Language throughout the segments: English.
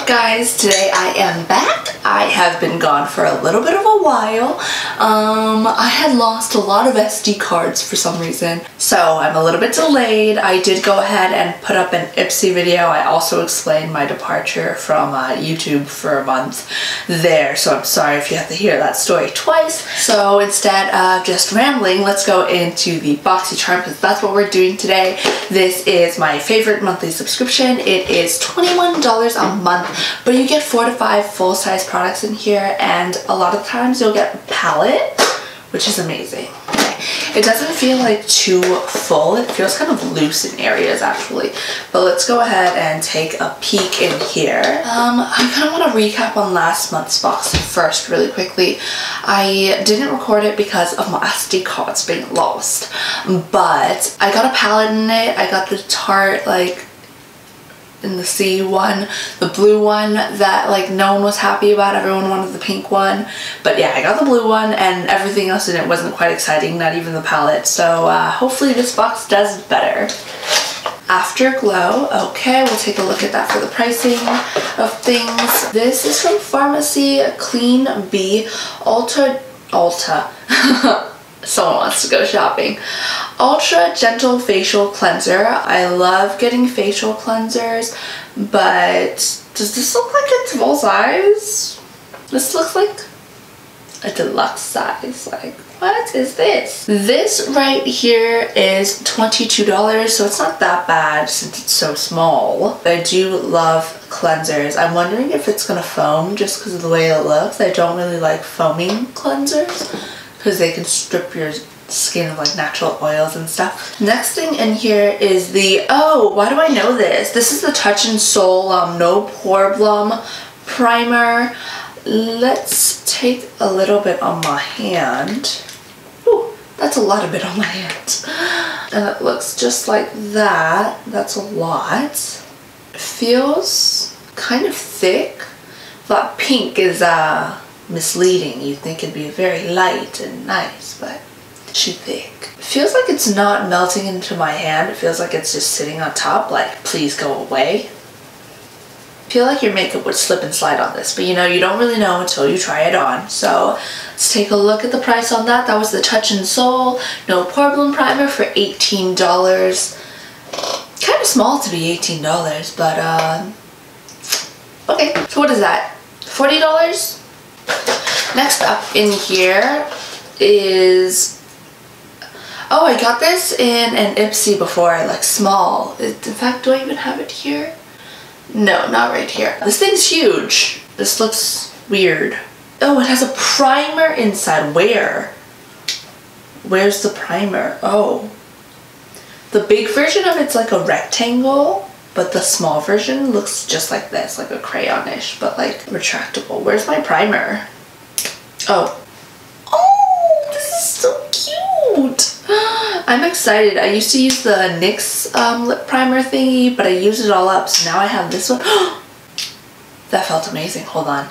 up, guys? Today I am back. I have been gone for a little bit of a while. I had lost a lot of SD cards for some reason, so I'm a little bit delayed. I did go ahead and put up an IPSY video. I also explained my departure from YouTube for a month there, so I'm sorry if you have to hear that story twice. So instead of just rambling, let's go into the Boxycharm because that's what we're doing today. This is my favorite monthly subscription. It is $21 a month, but you get 4 to 5 full-size products in here, and a lot of times you'll get a palette, which is amazing. It doesn't feel like too full. It feels kind of loose in areas actually. But let's go ahead and take a peek in here. I kind of want to recap on last month's box first really quickly. I didn't record it because of my SD cards being lost, but I got a palette in it. I got the Tarte in the sea one, the blue one that no one was happy about. Everyone wanted the pink one, but yeah, I got the blue one, and everything else in it wasn't quite exciting, not even the palette. So hopefully this box does better. Afterglow, okay, we'll take a look at that for the pricing of things. This is from Pharmacy, Clean Bee Ulta someone wants to go shopping. Ultra Gentle Facial Cleanser. I love getting facial cleansers, but does this look like it's full size? This looks like a deluxe size. What is this? This right here is $22, so it's not that bad since it's so small. I do love cleansers. I'm wondering if it's gonna foam just because of the way it looks. I don't really like foaming cleansers because they can strip your skin of natural oils and stuff. Next thing in here is the, oh, why do I know this? This is the Touch and Soul No Problem Primer. Let's take a little bit on my hand. Ooh, that's a lot of bit on my hand. And it looks just like that. That's a lot. It feels kind of thick. That pink is misleading. You'd think it'd be very light and nice, but too thick. It feels like it's not melting into my hand. It feels like it's just sitting on top, please go away. I feel like your makeup would slip and slide on this, but you don't really know until you try it on. So let's take a look at the price on that. That was the Touch and Soul No Problem Primer for $18. Kind of small to be $18, but okay. So what is that? $40? Next up in here is, oh, I got this in an IPSY before, small. In fact, do I even have it here? No, not right here. This thing's huge. This looks weird. Oh, it has a primer inside. Where? Where's the primer? Oh. The big version of it's like a rectangle, but the small version looks just like this, like a crayon-ish, but retractable. Where's my primer? Oh. Oh, this is so cute. I'm excited. I used to use the NYX lip primer thingy, but I used it all up, so now I have this one. That felt amazing. Hold on.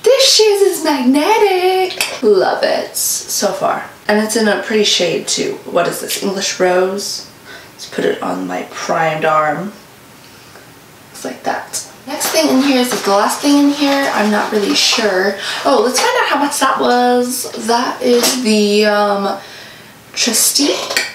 This shit is magnetic. Love it so far. And it's in a pretty shade too. What is this? English Rose. Let's put it on my primed arm. Like that. Next thing in here is the last thing in here. I'm not really sure. Oh, let's find out how much that was. That is the Trestique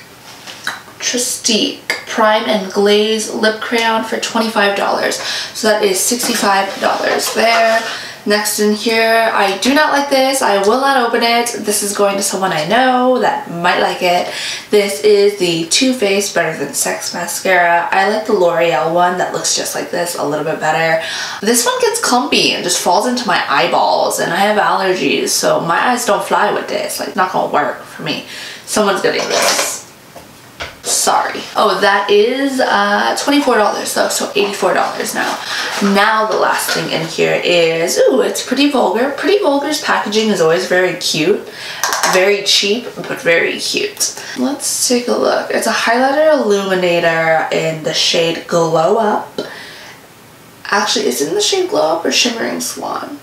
Prime and Glaze Lip Crayon for $25. So that is $65 there. Next in here, I do not like this. I will not open it. This is going to someone I know that might like it. This is the Too Faced Better Than Sex mascara. I like the L'Oreal one that looks just like this a little bit better. This one gets clumpy and just falls into my eyeballs, and I have allergies, so my eyes don't fly with this. Not gonna work for me. Someone's getting this. Sorry. Oh, that is $24 though, so $84 now. Now the last thing in here is, ooh, it's Pretty Vulgar. Pretty Vulgar's packaging is always very cute. Very cheap, but very cute. Let's take a look. It's a highlighter illuminator in the shade Glow Up. Actually, is it in the shade Glow Up or Shimmering Swan?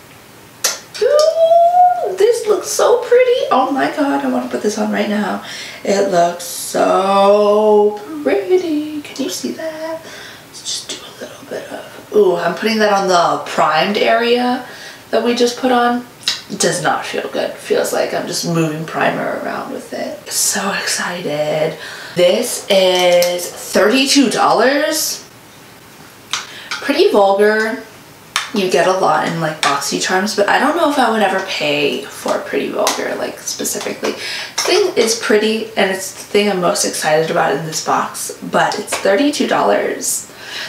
Ooh, this looks so pretty. Oh my god, I want to put this on right now. It looks so pretty. Do you see that? Let's just do a little bit of, ooh, I'm putting that on the primed area that we just put on. It does not feel good. Feels like I'm just moving primer around with it. So excited. This is $32. Pretty vulgar. You get a lot in like Boxycharms, but I don't know if I would ever pay for Pretty Vulgar, like specifically. The thing is pretty, and it's the thing I'm most excited about in this box, but it's $32.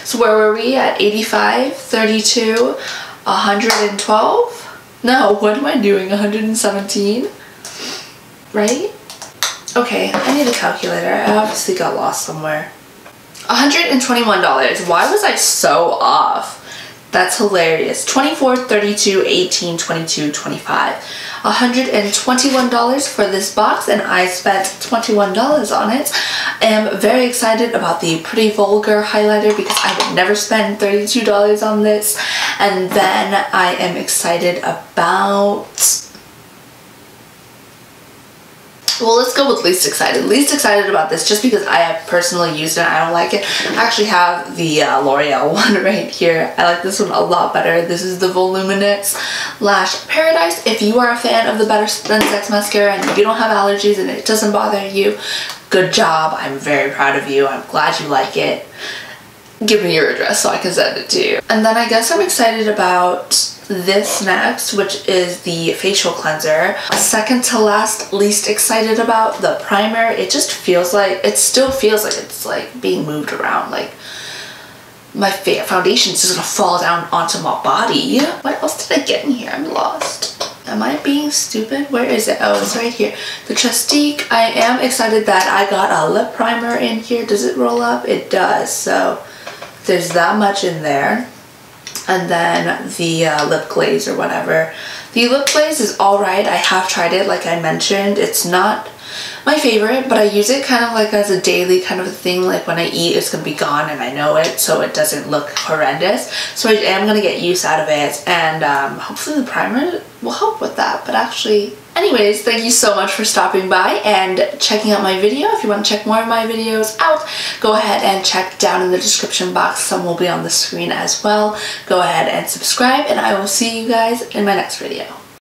So where were we at? 85, 32, 112? No, what am I doing? 117? Right? Okay, I need a calculator. I obviously got lost somewhere. $121. Why was I so off? That's hilarious. 24, 32, 18, 22, 25. $121 for this box, and I spent $21 on it. I am very excited about the Pretty Vulgar highlighter because I would never spend $32 on this. And then I am excited about... well, let's go with least excited. Least excited about this just because I have personally used it and I don't like it. I actually have the L'Oreal one right here. I like this one a lot better. This is the Voluminous Lash Paradise. If you are a fan of the Better Than Sex mascara and you don't have allergies and it doesn't bother you, good job. I'm very proud of you. I'm glad you like it. Give me your address so I can send it to you. And then I guess I'm excited about this next, which is the facial cleanser. Second to last, least excited about the primer. It just feels like, it still feels like it's like being moved around. Like my foundation is just gonna fall down onto my body. What else did I get in here? I'm lost. Am I being stupid? Where is it? Oh, it's right here. The Chastique. I am excited that I got a lip primer in here. Does it roll up? It does. So there's that much in there. And then the lip glaze or whatever. The lip glaze is alright. I have tried it, like I mentioned. It's not my favorite, but I use it kind of like as a daily kind of a thing. Like when I eat, it's going to be gone and I know it, so it doesn't look horrendous. So I am going to get use out of it, and hopefully the primer will help with that. But actually, anyways, thank you so much for stopping by and checking out my video. If you want to check more of my videos out, go ahead and check down in the description box. Some will be on the screen as well. Go ahead and subscribe, and I will see you guys in my next video.